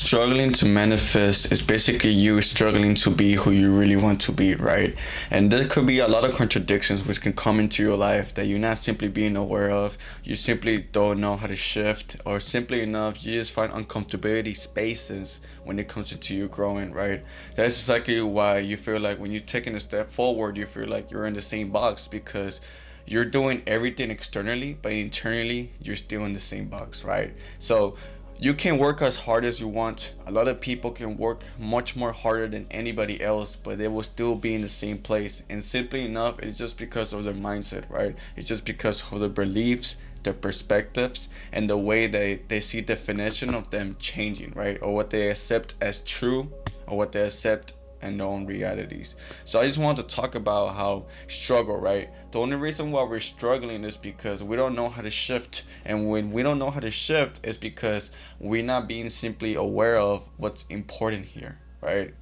Struggling to manifest is basically you struggling to be who you really want to be, right? And there could be a lot of contradictions which can come into your life that you're not simply being aware of. You simply don't know how to shift, or simply enough, you just find uncomfortability spaces when it comes into you growing, right? That's exactly why you feel like when you're taking a step forward, you feel like you're in the same box because you're doing everything externally, but internally, you're still in the same box, right? So you can work as hard as you want. A lot of people can work much more harder than anybody else, but they will still be in the same place. And simply enough, it's just because of their mindset, right? It's just because of their beliefs, their perspectives, and the way they see definition of them changing, right? Or what they accept as true, or what they accept and known realities. So I just want to talk about how struggle, right? The only reason why we're struggling is because we don't know how to shift. And when we don't know how to shift, it's because we're not being simply aware of what's important here, right?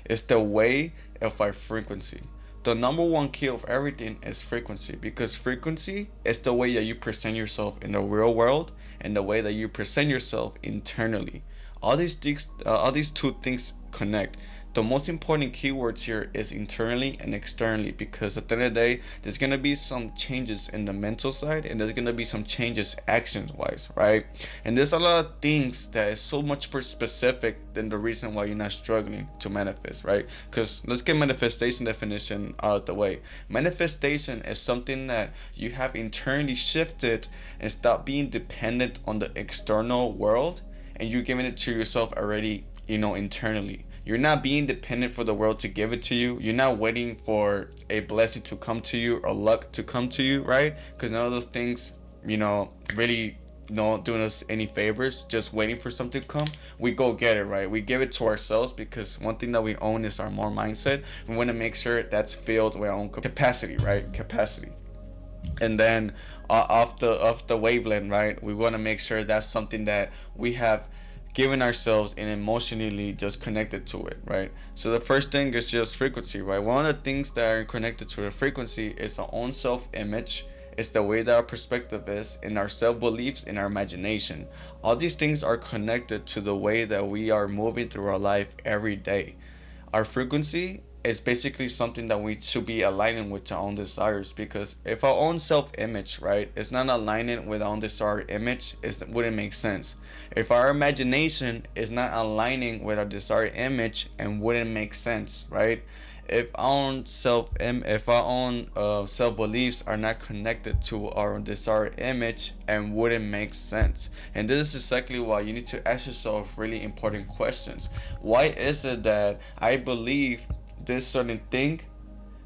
It's the way of our frequency. The number one key of everything is frequency, because frequency is the way that you present yourself in the real world and the way that you present yourself internally. All these two things connect. The most important keywords here is internally and externally, because at the end of the day, there's gonna be some changes in the mental side, and there's gonna be some changes actions wise, right? And there's a lot of things that is so much more specific than the reason why you're not struggling to manifest, right? Because let's get manifestation definition out of the way. Manifestation is something that you have internally shifted and stop being dependent on the external world, and you're giving it to yourself already, internally. You're not being dependent for the world to give it to you. You're not waiting for a blessing to come to you or luck to come to you, right? Because none of those things, really not doing us any favors. Just waiting for something to come. We go get it, right? We give it to ourselves, because one thing that we own is our more mindset. We want to make sure that's filled with our own capacity, right? Capacity. And then off the wavelength, right? We want to make sure that's something that we have given ourselves and emotionally just connected to it, right? So the first thing is just frequency, right? One of the things that are connected to the frequency is our own self-image. It's the way that our perspective is, and our self-beliefs, and our imagination. All these things are connected to the way that we are moving through our life every day. Our frequency is basically something that we should be aligning with our own desires, because if our own self-image, right, is not aligning with our own desired image, it wouldn't make sense. If our imagination is not aligning with our desired image, and wouldn't make sense, right? If our own self beliefs are not connected to our desired image, and wouldn't make sense. And this is exactly why you need to ask yourself really important questions. Why is it that I believe this certain thing?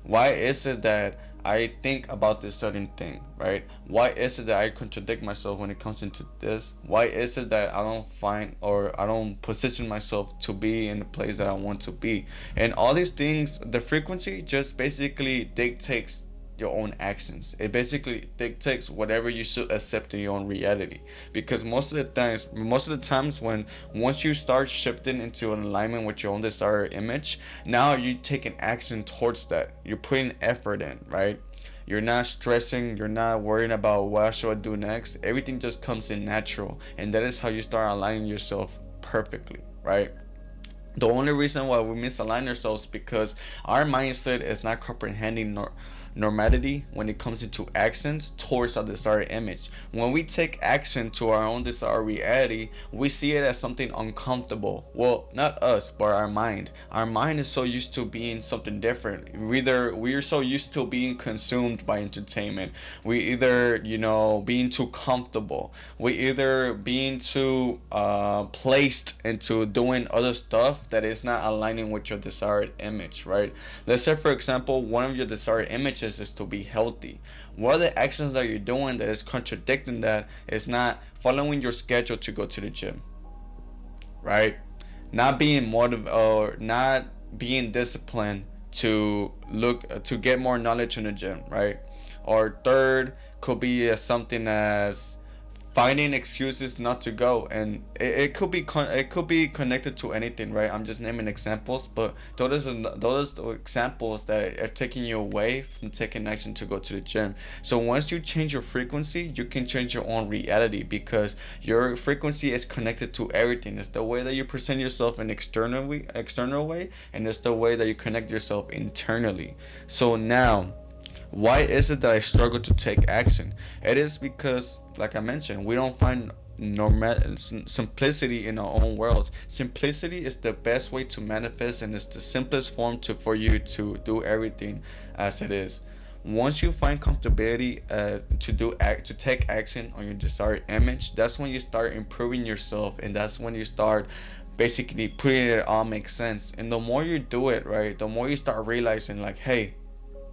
Why is it that I think about this certain thing, right? Why is it that I contradict myself when it comes into this? Why is it that I don't find, or I don't position myself to be in the place that I want to be? And all these things, the frequency just basically dictates your own actions. It basically dictates whatever you should accept in your own reality. Because most of the times when once you start shifting into an alignment with your own desired image, now you take an action towards that. You're putting effort in, right? You're not stressing, you're not worrying about what should I do next. Everything just comes in natural, and that is how you start aligning yourself perfectly, right? The only reason why we misalign ourselves is because our mindset is not comprehending normality when it comes into actions towards our desired image. When we take action to our own desired reality, we see it as something uncomfortable. Well, not us, but our mind. Our mind is so used to being something different. We're so used to being consumed by entertainment. We either, being too comfortable. We either being too placed into doing other stuff that is not aligning with your desired image, right? Let's say, for example, one of your desired images is to be healthy. What are the actions that you're doing that is contradicting that? Is not following your schedule to go to the gym, right? Not being motivated, or not being disciplined to look to get more knowledge in the gym, right? Or third could be something as finding excuses not to go, and it could be it could be connected to anything, right? I'm just naming examples, but those are the examples that are taking you away from taking action to go to the gym. So once you change your frequency, you can change your own reality, because your frequency is connected to everything. It's the way that you present yourself in external way, and it's the way that you connect yourself internally. So now, why is it that I struggle to take action? It is because, like I mentioned, we don't find simplicity in our own world. Simplicity is the best way to manifest, and it's the simplest form to for you to do everything as it is. Once you find comfortability to take action on your desired image, that's when you start improving yourself, and that's when you start basically putting it all makes sense. And the more you do it, right, the more you start realizing, like, hey,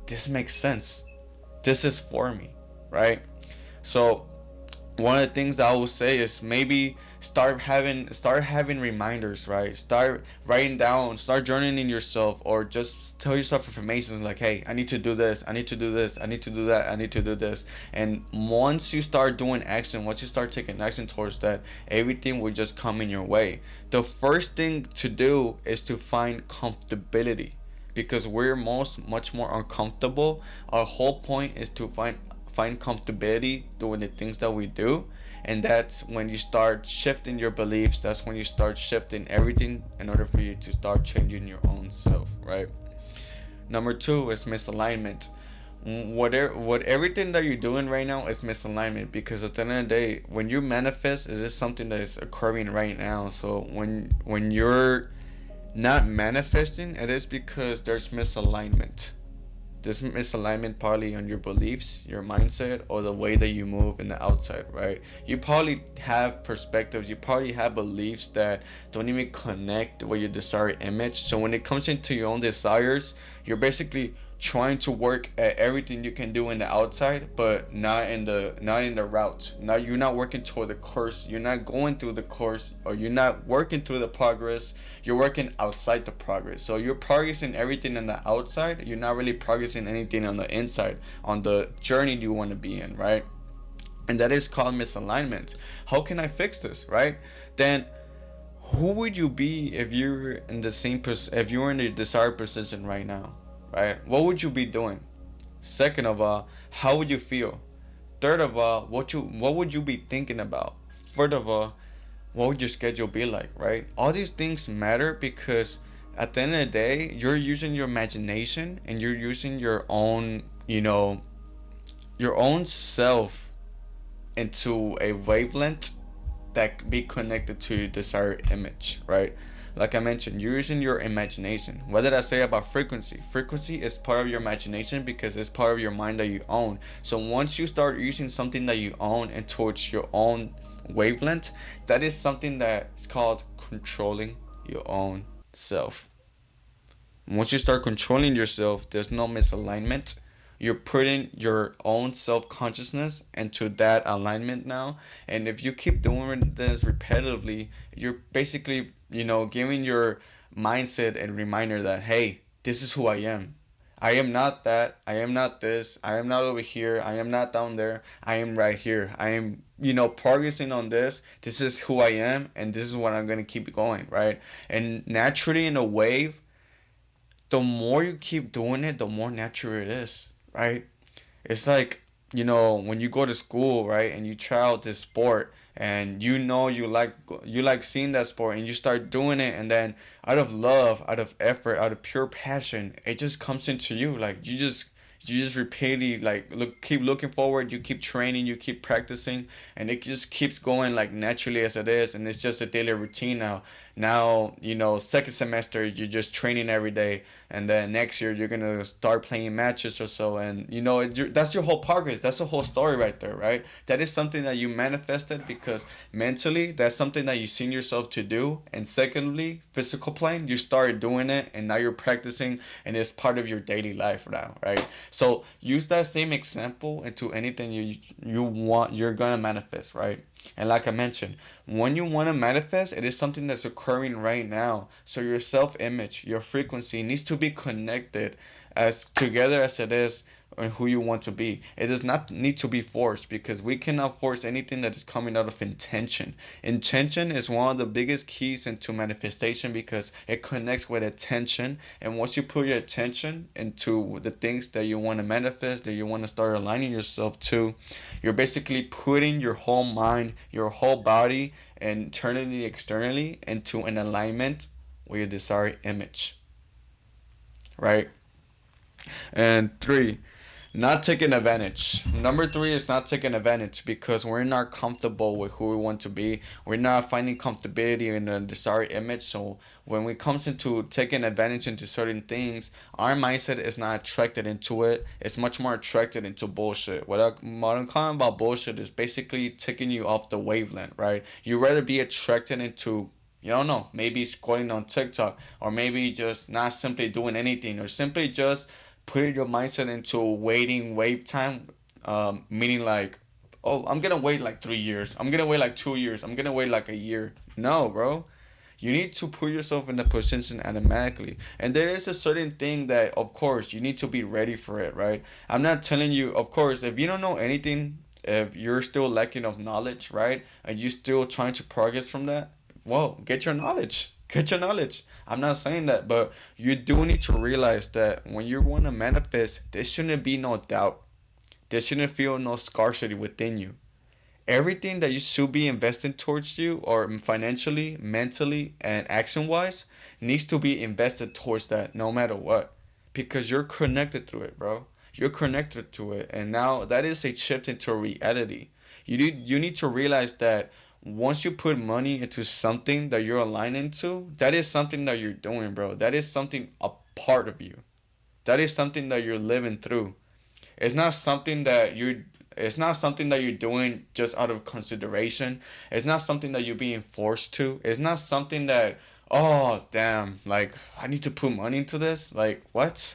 this makes sense. This is for me, right? So one of the things that I will say is maybe start having reminders, right? Start writing down, start journaling yourself, or just tell yourself affirmations like, hey, I need to do this, I need to do this, I need to do that, I need to do this. And once you start doing action, once you start taking action towards that, everything will just come in your way. The first thing to do is to find comfortability, because we're much more uncomfortable. Our whole point is to find comfortability doing the things that we do, and that's when you start shifting your beliefs. That's when you start shifting everything in order for you to start changing your own self, right? Number two is misalignment. What everything that you're doing right now is misalignment, because at the end of the day, when you manifest, it is something that is occurring right now. So when you're not manifesting, it is because there's misalignment. This misalignment partly on your beliefs, your mindset, or the way that you move in the outside, right? You probably have perspectives, you probably have beliefs that don't even connect with your desired image. So when it comes into your own desires, you're basically trying to work at everything you can do in the outside, but not in the route. Now you're not working toward the course, you're not going through the course, or you're not working through the progress, you're working outside the progress. So you're progressing everything on the outside, you're not really progressing anything on the inside, on the journey you want to be in, right? And that is called misalignment. How can I fix this, right? Then who would you be if you're in the if you were in the desired position right now, right? What would you be doing? Second of all, how would you feel? Third of all, what would you be thinking about? Fourth of all, what would your schedule be like, right? All these things matter, because at the end of the day, you're using your imagination, and you're using your own, your own self into a wavelength that can be connected to your desired image, right? Like I mentioned, you're using your imagination. What did I say about frequency? Frequency is part of your imagination, because it's part of your mind that you own. So once you start using something that you own and towards your own wavelength, that is something that is called controlling your own self. Once you start controlling yourself, there's no misalignment. You're putting your own self-consciousness into that alignment now. And if you keep doing this repetitively, you're basically, giving your mindset a reminder that, hey, this is who I am. I am not that. I am not this. I am not over here. I am not down there. I am right here. I am, progressing on this. This is who I am, and this is what I'm going to keep going, right? And naturally, in a wave, the more you keep doing it, the more natural it is, right? It's like, when you go to school, right, and you try out this sport, and you like seeing that sport, and you start doing it, and then out of love, out of effort, out of pure passion, it just comes into you. Like you just repeatedly keep looking forward, you keep training, you keep practicing, and it just keeps going like naturally as it is, and it's just a daily routine now. Second semester you're just training every day, and then next year you're gonna start playing matches or so, and that's your whole progress. That's the whole story right there, right? That is something that you manifested, because mentally that's something that you seen yourself to do, and secondly, physical plane, you started doing it, and now you're practicing, and it's part of your daily life now, right? So use that same example into anything you're gonna manifest, right? And like I mentioned, when you want to manifest, it is something that's occurring right now. So your self-image, your frequency needs to be connected as together as it is and who you want to be. It does not need to be forced, because we cannot force anything that is coming out of intention. Intention is one of the biggest keys into manifestation, because it connects with attention. And once you put your attention into the things that you want to manifest, that you want to start aligning yourself to, you're basically putting your whole mind, your whole body, and turning it externally into an alignment with your desired image, right? And three, not taking advantage. Number three is not taking advantage, because we're not comfortable with who we want to be. We're not finding comfortability in the desired image. So when it comes into taking advantage into certain things, our mindset is not attracted into it. It's much more attracted into bullshit. What I'm calling about bullshit is basically taking you off the wavelength, right? You rather be attracted into, you don't know, maybe scrolling on TikTok, or maybe just not simply doing anything, or simply just putting your mindset into waiting wait time, meaning like, oh, I'm gonna wait like 3 years, I'm gonna wait like 2 years, I'm gonna wait like a year. No, bro. You need to put yourself in the position automatically. And there is a certain thing that, of course, you need to be ready for it, right? I'm not telling you, of course, if you don't know anything, if you're still lacking of knowledge, right? And you're still trying to progress from that, well, get your knowledge. Get your knowledge. I'm not saying that, but you do need to realize that when you want to manifest, there shouldn't be no doubt. There shouldn't feel no scarcity within you. Everything that you should be investing towards you, or financially, mentally, and action wise, needs to be invested towards that no matter what. Because you're connected to it, bro. You're connected to it. And now that is a shift into reality. You need to realize that once you put money into something that you're aligned into, that is something that you're doing, bro. That is something a part of you. That is something that you're living through. It's not something that you're it's not something that you're doing just out of consideration. It's not something that you're being forced to. It's not something that, oh damn, like I need to put money into this. Like what?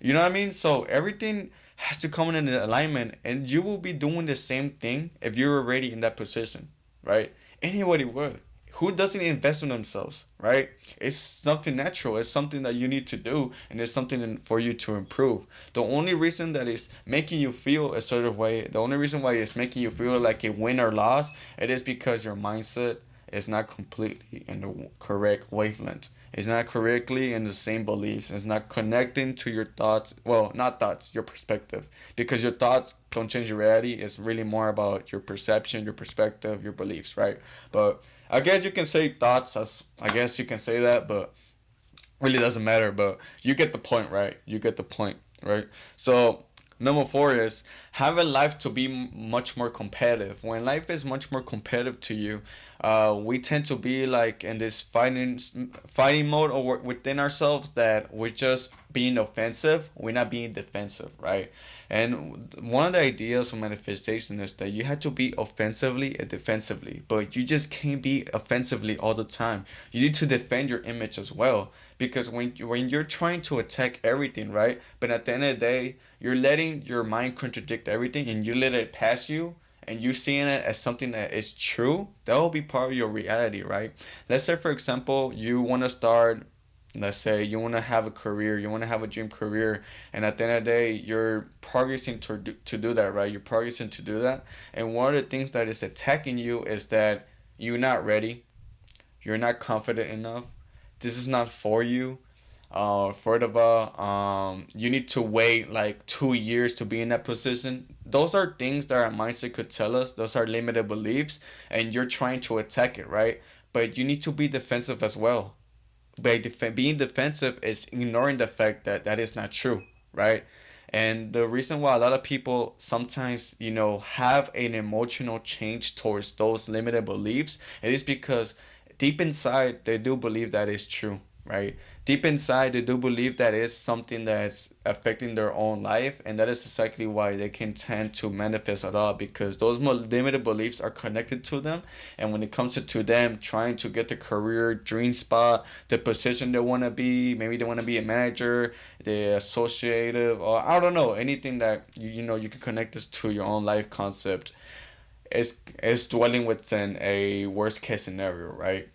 You know what I mean? So everything has to come in an alignment, and you will be doing the same thing if you're already in that position, right? Anybody would. Who doesn't invest in themselves, right? It's something natural. It's something that you need to do, and it's something for you to improve. The only reason that is making you feel a sort of way, the only reason why it's making you feel like a win or loss, it is because your mindset is not completely in the correct wavelength. It's not correctly in the same beliefs. It's not connecting to your thoughts. Well, not thoughts, your perspective. Because your thoughts don't change your reality. It's really more about your perception, your perspective, your beliefs, right? But I guess you can say thoughts. As I guess you can say that, but really doesn't matter. But you get the point, right? You get the point, right? So number four is have a life to be much more competitive. When life is much more competitive to you, we tend to be like in this fighting mode or within ourselves, that we're just being offensive. We're not being defensive, right? And one of the ideas of manifestation is that you have to be offensively and defensively, but you just can't be offensively all the time. You need to defend your image as well, because when you're trying to attack everything, right? But at the end of the day, you're letting your mind contradict everything, and you let it pass you, and you seeing it as something that is true. That will be part of your reality, right? Let's say, for example, you want to start. Let's say you want to have a career, you want to have a dream career, and at the end of the day, you're progressing to do that, right? You're progressing to do that. And one of the things that is attacking you is that you're not ready, you're not confident enough, this is not for you. Further, you need to wait like 2 years to be in that position. Those are things that our mindset could tell us. Those are limited beliefs, and you're trying to attack it, right? But you need to be defensive as well. Being defensive is ignoring the fact that that is not true, right? And the reason why a lot of people sometimes, have an emotional change towards those limited beliefs, it is because deep inside they do believe that is true, right? Deep inside they do believe that is something that's affecting their own life, and that is exactly why they can tend to manifest at all, because those limited beliefs are connected to them. And when it comes to them trying to get the career dream spot, the position they want to be, maybe they want to be a manager, the associative, or I don't know, anything that you can connect this to your own life concept, is dwelling within a worst case scenario, right?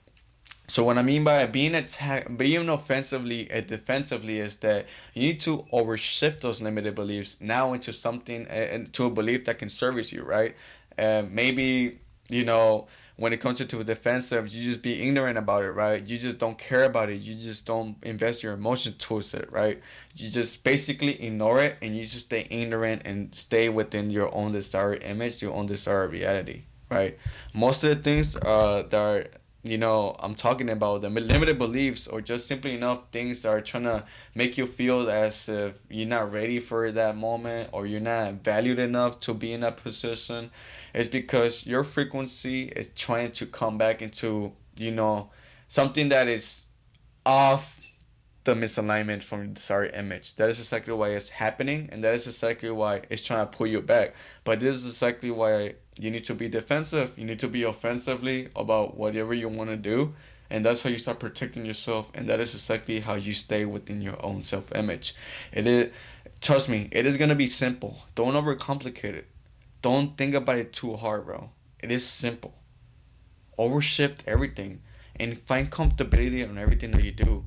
So what I mean by being attacked, being offensively and defensively is that you need to overshift those limited beliefs now into something, into a belief that can service you, right? Maybe, you know, when it comes to defensive, you just be ignorant about it, right? You just don't care about it. You just don't invest your emotion towards it, right? You just basically ignore it and you just stay ignorant and stay within your own desired image, your own desired reality, right? Most of the things that are, I'm talking about the limited beliefs or just simply enough things that are trying to make you feel as if you're not ready for that moment or you're not valued enough to be in that position. It's because your frequency is trying to come back into, something that is off the misalignment from the desired image. That is exactly why it's happening, and that is exactly why it's trying to pull you back. But this is exactly why you need to be defensive. You need to be offensively about whatever you want to do, and that's how you start protecting yourself. And that is exactly how you stay within your own self-image. It is, trust me, it is gonna be simple. Don't overcomplicate it. Don't think about it too hard, bro. It is simple. Overshift everything, and find comfortability on everything that you do.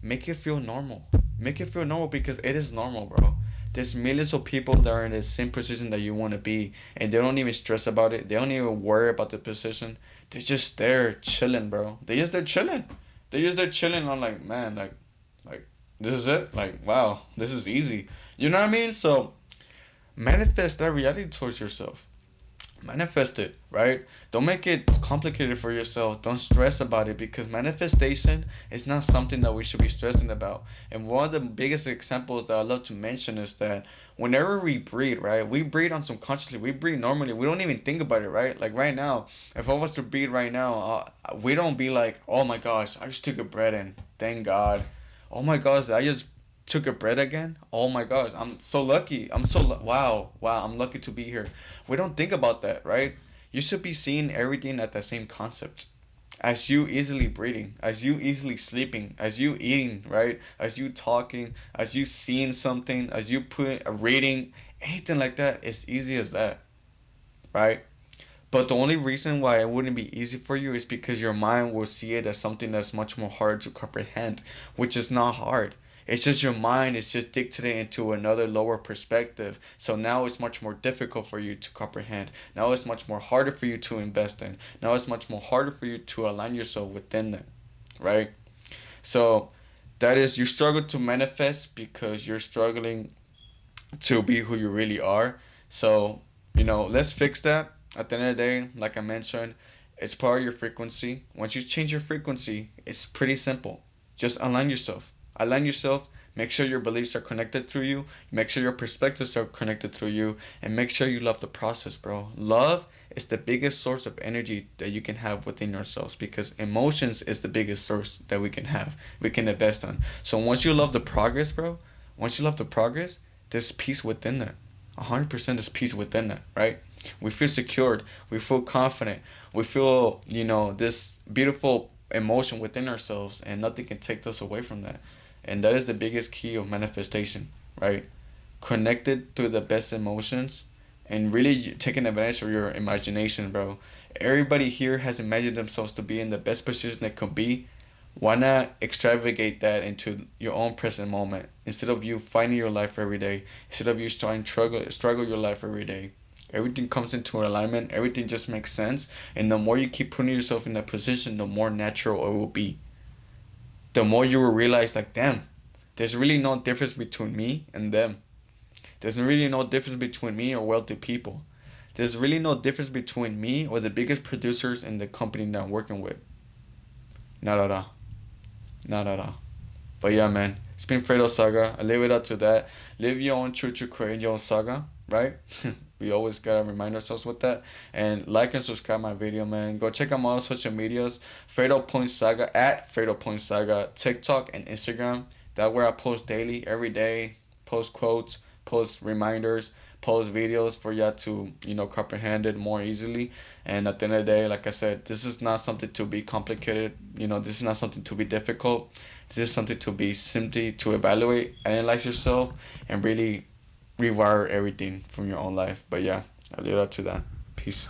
Make it feel normal. Make it feel normal because it is normal, bro. There's millions of people that are in the same position that you want to be, and they don't even stress about it. They don't even worry about the position. They're just there chilling, bro. They just there chilling. They just there chilling. I'm like, man, like this is it. Like, wow, this is easy. You know what I mean? So manifest that reality towards yourself. Manifest it, right? Don't make it complicated for yourself. Don't stress about it because manifestation is not something that we should be stressing about. And one of the biggest examples that I love to mention is that whenever we breathe, right, we breathe on subconsciously. We breathe normally. We don't even think about it, right? Like right now, if I was to breathe right now, we don't be like, oh my gosh, I just took a breath in. Thank God. Oh my gosh, I just took a breath again. Oh my gosh, I'm so lucky. Wow, I'm lucky to be here. We don't think about that, right? You should be seeing everything at the same concept. As you easily breathing, as you easily sleeping, as you eating, right? As you talking, as you seeing something, as you put a reading, anything like that, it's easy as that, right? But the only reason why it wouldn't be easy for you is because your mind will see it as something that's much more hard to comprehend, which is not hard. It's just your mind is just dictating into another lower perspective. So now it's much more difficult for you to comprehend. Now it's much more harder for you to invest in. Now it's much more harder for you to align yourself within that, right? So that is you struggle to manifest because you're struggling to be who you really are. So, let's fix that. At the end of the day, like I mentioned, it's part of your frequency. Once you change your frequency, it's pretty simple. Just align yourself. Align yourself. Make sure your beliefs are connected through you. Make sure your perspectives are connected through you. And make sure you love the process, bro. Love is the biggest source of energy that you can have within yourselves because emotions is the biggest source that we can have. We can invest on. So once you love the progress, bro, once you love the progress, there's peace within that. 100% is peace within that, right? We feel secured. We feel confident. We feel, this beautiful emotion within ourselves, and nothing can take us away from that. And that is the biggest key of manifestation, right? Connected to the best emotions and really taking advantage of your imagination, bro. Everybody here has imagined themselves to be in the best position they could be. Why not extravagate that into your own present moment instead of you fighting your life every day, instead of you trying to struggle your life every day? Everything comes into alignment, everything just makes sense, and the more you keep putting yourself in that position, the more natural it will be. The more you will realize, like, damn, there's really no difference between me and them. There's really no difference between me or wealthy people. There's really no difference between me or the biggest producers in the company that I'm working with. Not at all. Not at all. But yeah, man, it's been Fredo Saga. I leave it up to that. Live your own truth to create your own saga, right? We always gotta remind ourselves with that. And like and subscribe my video, man. Go check out my other social medias. Fredo Point Saga at Fredo Point Saga, TikTok and Instagram. That's where I post daily, every day. Post quotes, post reminders, post videos for y'all to, comprehend it more easily. And at the end of the day, like I said, this is not something to be complicated. This is not something to be difficult. This is something to be simply to evaluate, analyze yourself, and really rewire everything from your own life. But yeah, I'll leave it up to that. Peace.